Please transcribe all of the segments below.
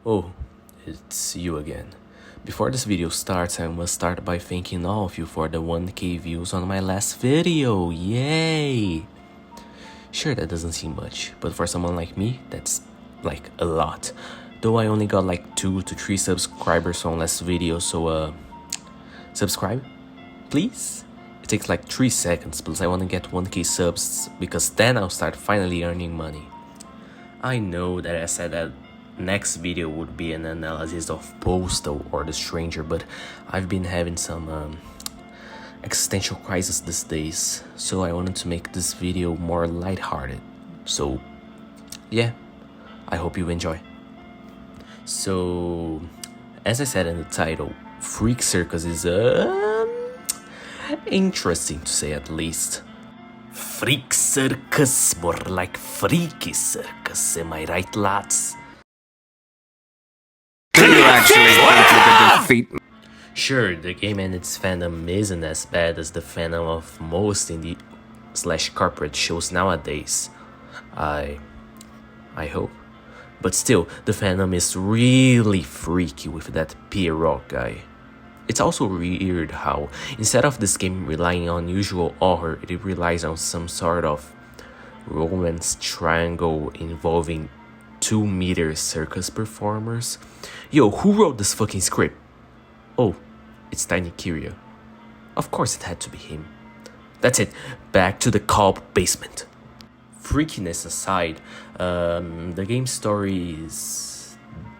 Oh, it's you again. Before this video starts, I must start by thanking all of you for the 1k views on my last video. Yay! Sure, that doesn't seem much, but for someone like me, that's like a lot. Though I only got like 2 to 3 subscribers on last video, so subscribe, please? It takes like 3 seconds, plus I wanna get 1k subs, because then I'll start finally earning money. I know that I said that next video would be an analysis of Postal or The Stranger, but I've been having some existential crisis these days, so I wanted to make this video more lighthearted. So yeah, I hope you enjoy. So, as I said in the title, Freak Circus is interesting to say at least. Freak Circus, more like Freaky Circus, am I right, lads? Do you actually think you could defeat me? Sure, the game and its fandom isn't as bad as the fandom of most indie / corporate shows nowadays. I hope. But still, the fandom is really freaky with that P-Rock guy. It's also weird how, instead of this game relying on usual horror, it relies on some sort of romance triangle involving 2-meter circus performers. Yo, who wrote this fucking script? Oh, it's Tiny Akira. Of course it had to be him. That's it, back to the cult basement. Freakiness aside, the game's story is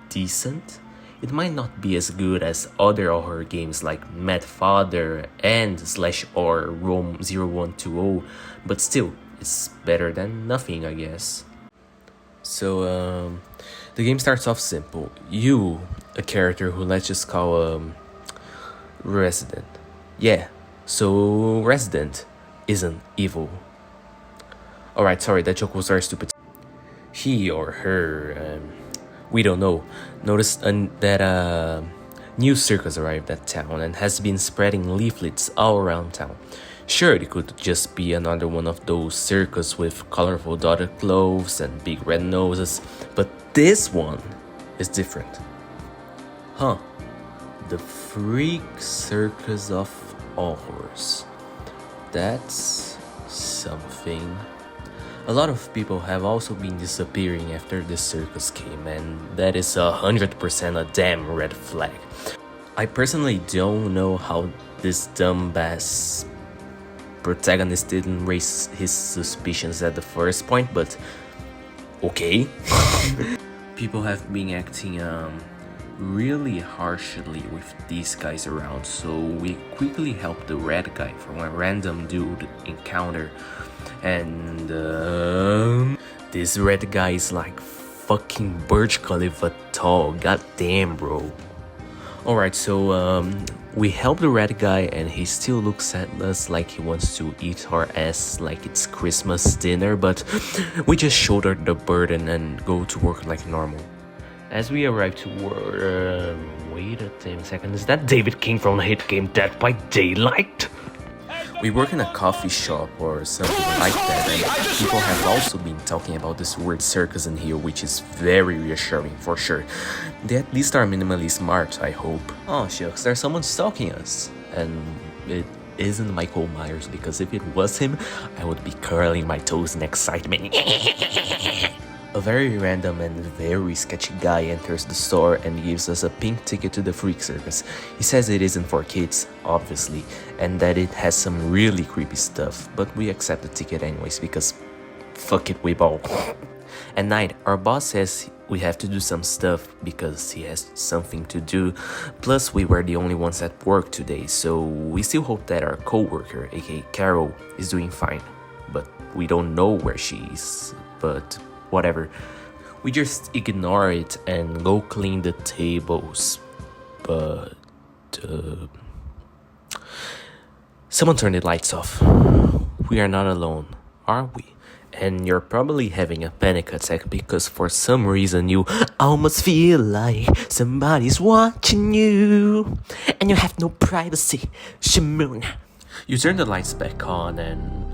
decent. It might not be as good as other horror games like Mad Father and / or Rome 0120, but still, it's better than nothing, I guess. So, the game starts off simple. You, a character who let's just call Resident. Yeah, so Resident isn't evil. Alright, sorry, that joke was very stupid. He or her, we don't know, noticed that a new circus arrived at town and has been spreading leaflets all around town. Sure, it could just be another one of those circus with colorful dotted clothes and big red noses, but this one is different. Huh. The Freak Circus of Horrors. That's something. A lot of people have also been disappearing after this circus came, and that is 100% a damn red flag. I personally don't know how this dumbass protagonist didn't raise his suspicions at the first point, but okay. People have been acting really harshly with these guys around, so we quickly helped the red guy from a random dude encounter. And this red guy is like fucking Burj Khalifa tall, goddamn bro. Alright, so we help the red guy and he still looks at us like he wants to eat our ass like it's Christmas dinner, but we just shoulder the burden and go to work like normal. As we arrive to work, wait a damn second, is that David King from the hit game Dead by Daylight? We work in a coffee shop or something like that, and people have also been talking about this weird circus in here, which is very reassuring for sure. They at least are minimally smart, I hope. Oh shucks, there's someone stalking us. And it isn't Michael Myers, because if it was him, I would be curling my toes in excitement. A very random and very sketchy guy enters the store and gives us a pink ticket to the Freak Circus. He says it isn't for kids, obviously, and that it has some really creepy stuff, but we accept the ticket anyways because fuck it, we ball. At night, our boss says we have to do some stuff because he has something to do, plus we were the only ones at work today, so we still hope that our co-worker, aka Carol, is doing fine, but we don't know where she is, but whatever. We just ignore it and go clean the tables. But someone turned the lights off. We are not alone, are we? And you're probably having a panic attack because for some reason you almost feel like somebody's watching you and you have no privacy. Shimoon. You turn the lights back on and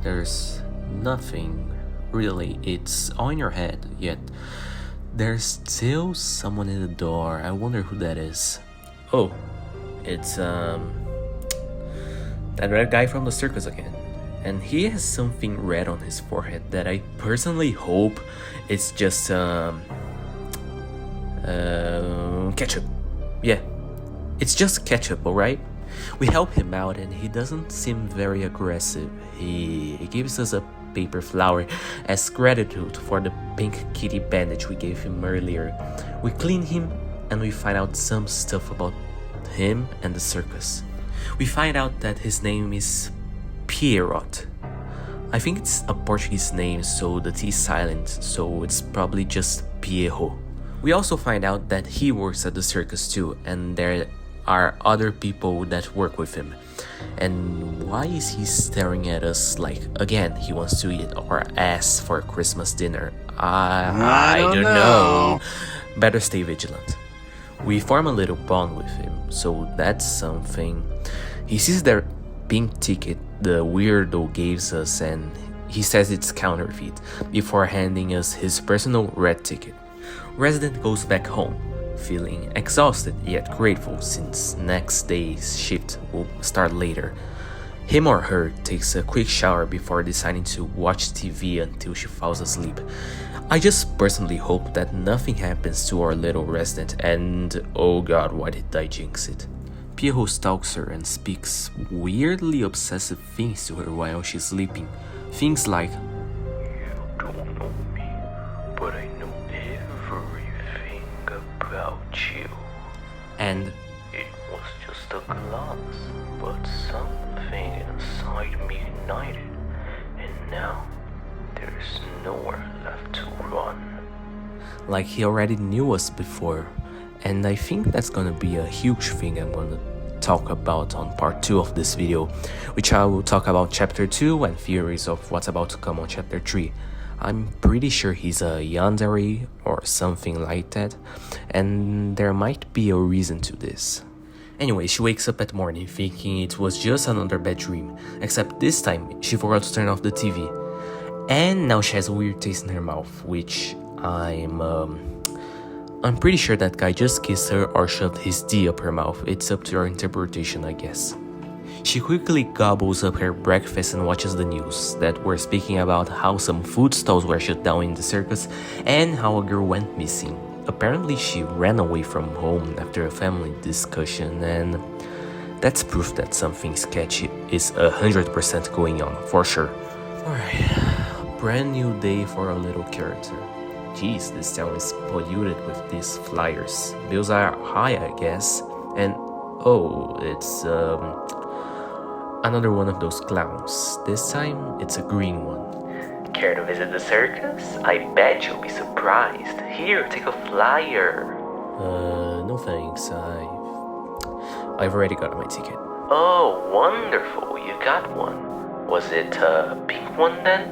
there's nothing. Really, it's all in your head, yet There's still someone in the door. I wonder who that is. Oh, it's that red guy from the circus again. And he has something red on his forehead that I personally hope it's just ketchup. Yeah, it's just ketchup, alright? We help him out and he doesn't seem very aggressive. He gives us a paper flower as gratitude for the pink kitty bandage we gave him earlier. We clean him and we find out some stuff about him and the circus. We find out that his name is Pierrot. I think it's a Portuguese name, so the T is silent, so it's probably just Pierrot. We also find out that he works at the circus too, and there are other people that work with him. And why is he staring at us like, again, he wants to eat our ass for Christmas dinner? I don't know. Better stay vigilant. We form a little bond with him, so that's something. He sees their pink ticket the weirdo gives us and he says it's counterfeit before handing us his personal red ticket. Resident goes back home, feeling exhausted yet grateful since next day's shift will start later. Him or her takes a quick shower before deciding to watch TV until she falls asleep. I just personally hope that nothing happens to our little resident and oh god, why did I jinx it? Pierrot stalks her and speaks weirdly obsessive things to her while she's sleeping. Things like, "You don't know me, but I know everything about you. and It was just a glass, but something inside me ignited, and now there's nowhere left to run." like he already knew us before. And I think that's gonna be a huge thing I'm gonna talk about on part 2 of this video, which I will talk about chapter 2 and theories of what's about to come on chapter 3. I'm pretty sure he's a yandere or something like that, and there might be a reason to this. Anyway, she wakes up at morning thinking it was just another bad dream, except this time she forgot to turn off the TV. And now she has a weird taste in her mouth, which I'm pretty sure that guy just kissed her or shoved his D up her mouth. It's up to your interpretation, I guess. She quickly gobbles up her breakfast and watches the news that were speaking about how some food stalls were shut down in the circus and how a girl went missing. Apparently she ran away from home after a family discussion, and that's proof that something sketchy is 100% going on, for sure. Alright, brand new day for a little character. Jeez, this town is polluted with these flyers. Bills are high, I guess. And oh, it's another one of those clowns. This time, it's a green one. Care to visit the circus? I bet you'll be surprised. Here, take a flyer. No thanks. I've already got my ticket. Oh, wonderful. You got one. Was it a pink one then?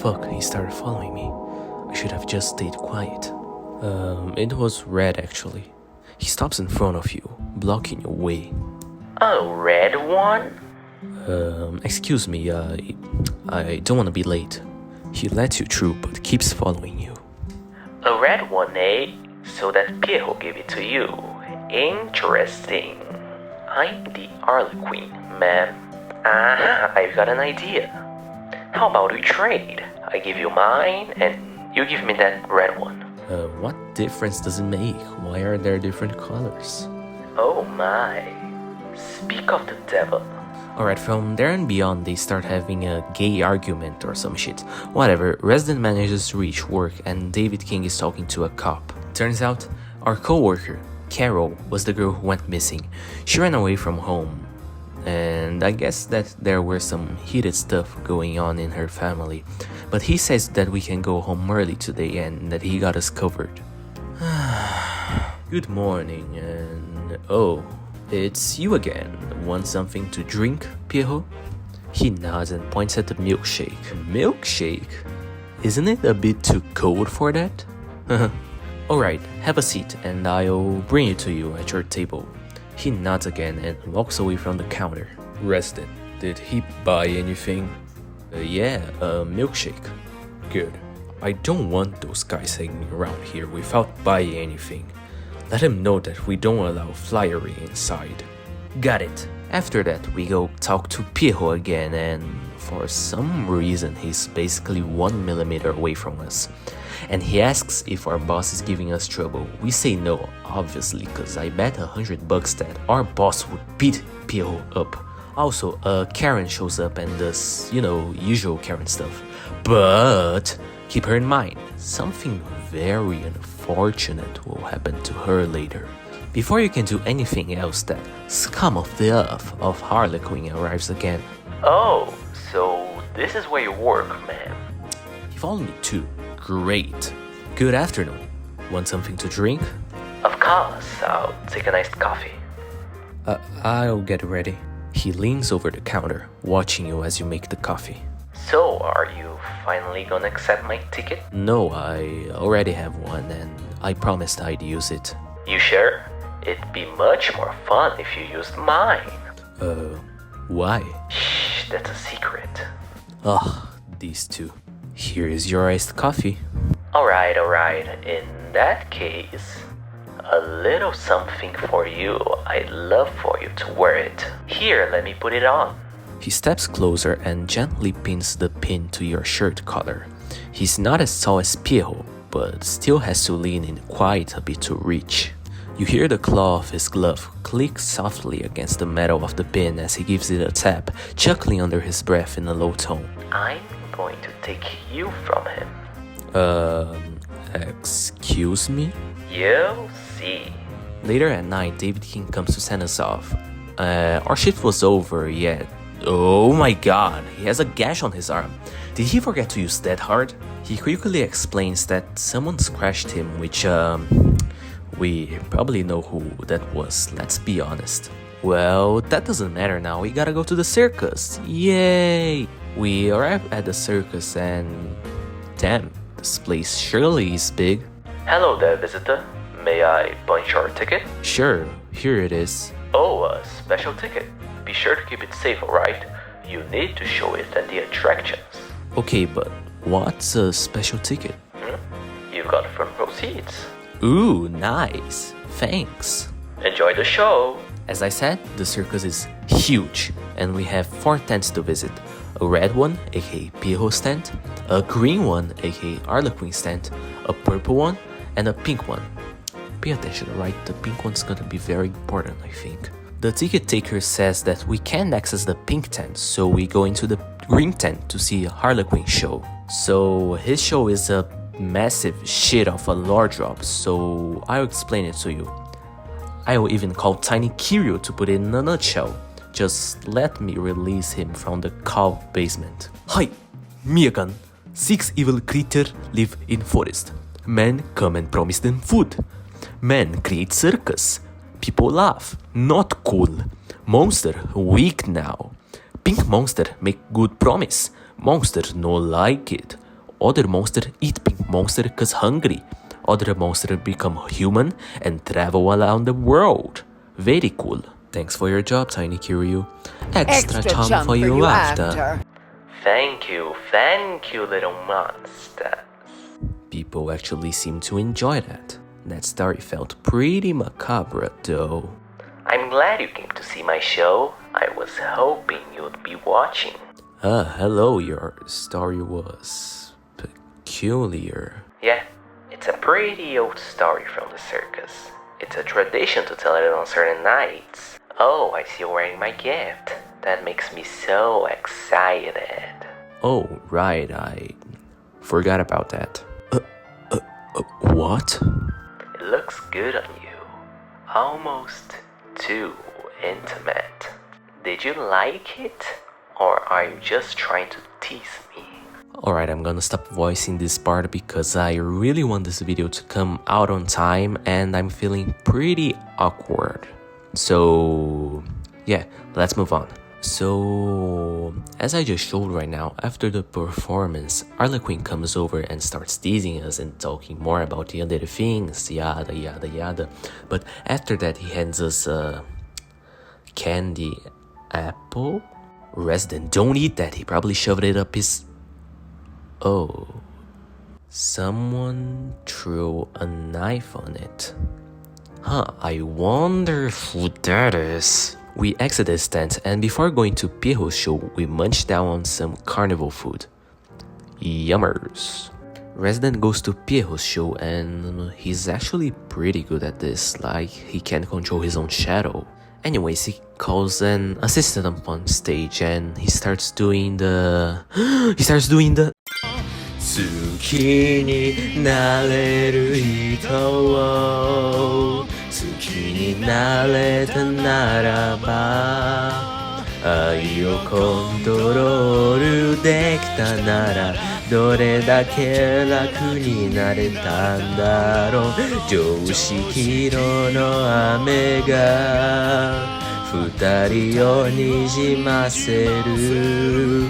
Fuck, he started following me. I should have just stayed quiet. It was red actually. He stops in front of you, blocking your way. A red one? Excuse me, I don't want to be late. He lets you through but keeps following you. A red one, eh? So that Pierrot gave it to you. Interesting. I'm the Harlequin, ma'am. Aha, I've got an idea. How about we trade? I give you mine and you give me that red one. What difference does it make? Why are there different colors? Oh my. Speak of the devil. Alright, from there and beyond, they start having a gay argument or some shit. Whatever, Resident manages to reach work and David King is talking to a cop. Turns out, our co-worker, Carol, was the girl who went missing. She ran away from home. And I guess that there were some heated stuff going on in her family. But he says that we can go home early today and that he got us covered. Good morning, and oh, it's you again. Want something to drink, Pierrot? He nods and points at the milkshake. Milkshake? Isn't it a bit too cold for that? Alright, have a seat and I'll bring it to you at your table. He nods again and walks away from the counter. Resident, did he buy anything? Yeah, a milkshake. Good. I don't want those guys hanging around here without buying anything. Let him know that we don't allow flyery inside. Got it. After that, we go talk to Pierrot again, and for some reason he's basically 1 millimeter away from us. And he asks if our boss is giving us trouble. We say no, obviously, cause I bet $100 that our boss would beat Pierrot up. Also, Karen shows up and does, usual Karen stuff. But keep her in mind, something very unfortunate will happen to her later. Before you can do anything else, that scum of the earth of Harlequin arrives again. Oh, so this is where you work, ma'am. You've only two. Great. Good afternoon. Want something to drink? Of course, I'll take an iced coffee. I'll get ready. He leans over the counter, watching you as you make the coffee. So, are you finally gonna accept my ticket? No, I already have one and I promised I'd use it. You sure? It'd be much more fun if you used mine. Why? Shh, that's a secret. Ugh, these two. Here is your iced coffee. Alright. In that case, a little something for you. I'd love for you to wear it. Here, let me put it on. He steps closer and gently pins the pin to your shirt collar. He's not as tall as Pierrot, but still has to lean in quite a bit to reach. You hear the claw of his glove click softly against the metal of the pin as he gives it a tap, chuckling under his breath in a low tone. I'm going to take you from him. Excuse me? You'll see. Later at night, David King comes to send us off. Our shift was over yet. Oh my god, he has a gash on his arm. Did he forget to use that hard? He quickly explains that someone scratched him, which, we probably know who that was, let's be honest. Well, that doesn't matter now, we gotta go to the circus. Yay! We arrive at the circus and... damn, this place surely is big. Hello there, visitor. May I punch your ticket? Sure, here it is. Oh, a special ticket. Be sure to keep it safe, alright? You need to show it at the attractions. Okay, but what's a special ticket? You've got front row seats. Ooh, nice. Thanks. Enjoy the show. As I said, the circus is huge, and we have 4 tents to visit. A red one, aka Pierrot's tent, a green one, aka Harlequin's tent, a purple one, and a pink one. Pay attention, right? The pink one's gonna be very important, I think. The ticket taker says that we can't access the pink tent, so we go into the green tent to see a Harlequin show. So his show is a massive shit of a lore drop, so I'll explain it to you. I'll even call Tiny Kiryu to put it in a nutshell. Just let me release him from the cow basement. Hi, Miyagan. 6 evil creatures live in forest. Men come and promise them food. Men create circus. People laugh. Not cool. Monster weak now. Pink monster make good promise. Monster no like it. Other monster eat pink monster cause hungry. Other monster become human and travel around the world. Very cool. Thanks for your job, Tiny Kiryu. Extra charm for you after. Thank you, little monster. People actually seem to enjoy that. That story felt pretty macabre, though. I'm glad you came to see my show. I was hoping you'd be watching. Hello, your story was peculiar. Yeah, it's a pretty old story from the circus. It's a tradition to tell it on certain nights. Oh, I see you're wearing my gift. That makes me so excited. Oh, right, I forgot about that. What? It looks good on you. Almost too intimate. Did you like it? Or are you just trying to tease me? Alright, I'm gonna stop voicing this part because I really want this video to come out on time and I'm feeling pretty awkward. So, yeah, let's move on. So, as I just showed right now, after the performance, Harlequin comes over and starts teasing us and talking more about the other things, yada yada yada. But after that, he hands us a candy apple. Resident, don't eat that, he probably shoved it up his... Oh. Someone threw a knife on it. Huh, I wonder who that is. We exited his tent, and before going to Pierrot's show, we munched down on some carnival food. Yummers. Resident goes to Pierrot's show, and he's actually pretty good at this, like he can control his own shadow. Anyways, he calls an assistant up on stage and he starts doing the 好きになれる人を好きになれたならば愛をコントロールできたならどれだけ楽になれたんだろう常識色の雨が二人をにじませる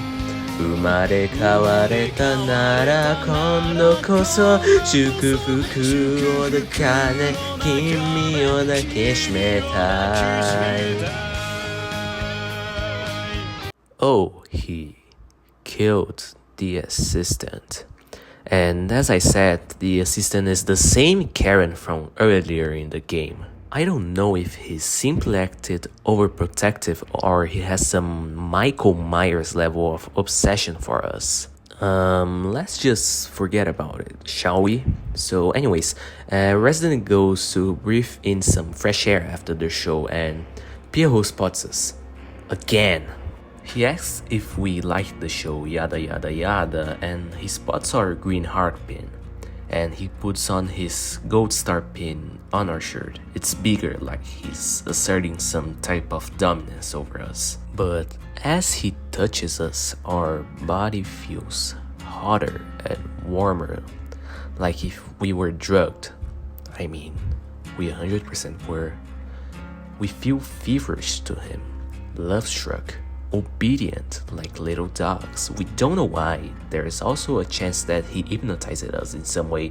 生まれ変われたなら今度こそ祝福を抱かね君を抱きしめたい Oh, he killed the assistant. And as I said, the assistant is the same Karen from earlier in the game. I don't know if he simply acted overprotective or he has some Michael Myers level of obsession for us. Let's just forget about it, shall we? So anyways, Resident goes to breathe in some fresh air after the show and Pierrot spots us. Again. He asks if we like the show, yada yada yada, and he spots our green heart pin. And he puts on his gold star pin on our shirt. It's bigger, like he's asserting some type of dominance over us. But as he touches us, our body feels hotter and warmer, like if we were drugged. I mean, we 100% were. We feel feverish to him, love-struck, obedient like little dogs. We don't know why. There is also a chance that he hypnotized us in some way,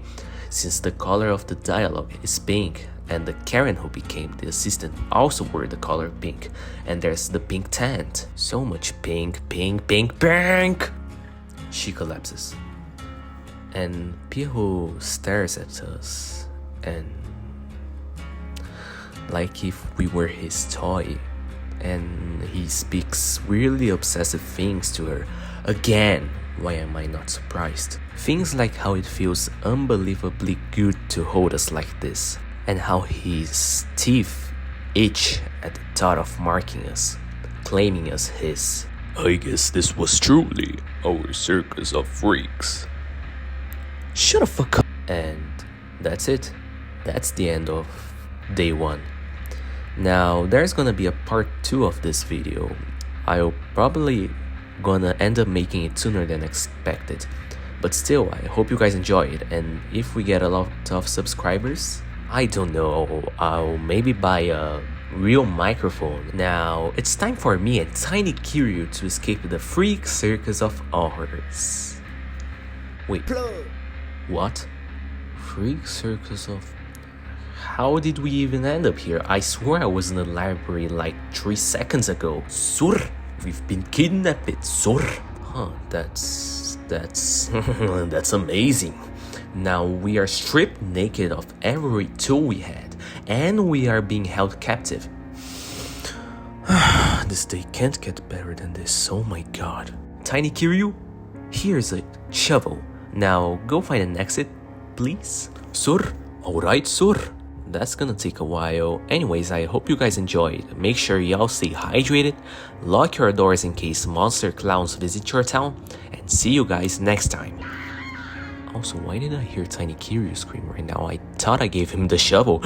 since the color of the dialogue is pink, and the Karen who became the assistant also wore the color pink, and there's the pink tent. So much pink, pink, pink, pink! She collapses. And Pierrot stares at us, and like if we were his toy. And he speaks really obsessive things to her. Again, why am I not surprised? Things like how it feels unbelievably good to hold us like this, and how his teeth itch at the thought of marking us, claiming us his. I guess this was truly our circus of freaks. Shut the fuck up. And that's it. That's the end of day 1. Now, there's gonna be a part 2 of this video. I'll probably gonna end up making it sooner than expected. But still, I hope you guys enjoy it, and if we get a lot of subscribers, I don't know, I'll maybe buy a real microphone. Now, it's time for me and Tiny Kiryu to escape the freak circus of horrors. Wait, what? Freak circus of... How did we even end up here? I swear I was in the library like 3 seconds ago. Sur, we've been kidnapped, sur. Huh, that's that's amazing. Now we are stripped naked of every tool we had, and we are being held captive. This day can't get better than this, oh my god. Tiny Kiryu, here's a shovel. Now go find an exit, please. Sur, alright, sur. That's gonna take a while. Anyways, I hope you guys enjoyed. Make sure y'all stay hydrated, lock your doors in case monster clowns visit your town, and see you guys next time. Also, why did I hear Tiny Kiryu scream right now? I thought I gave him the shovel.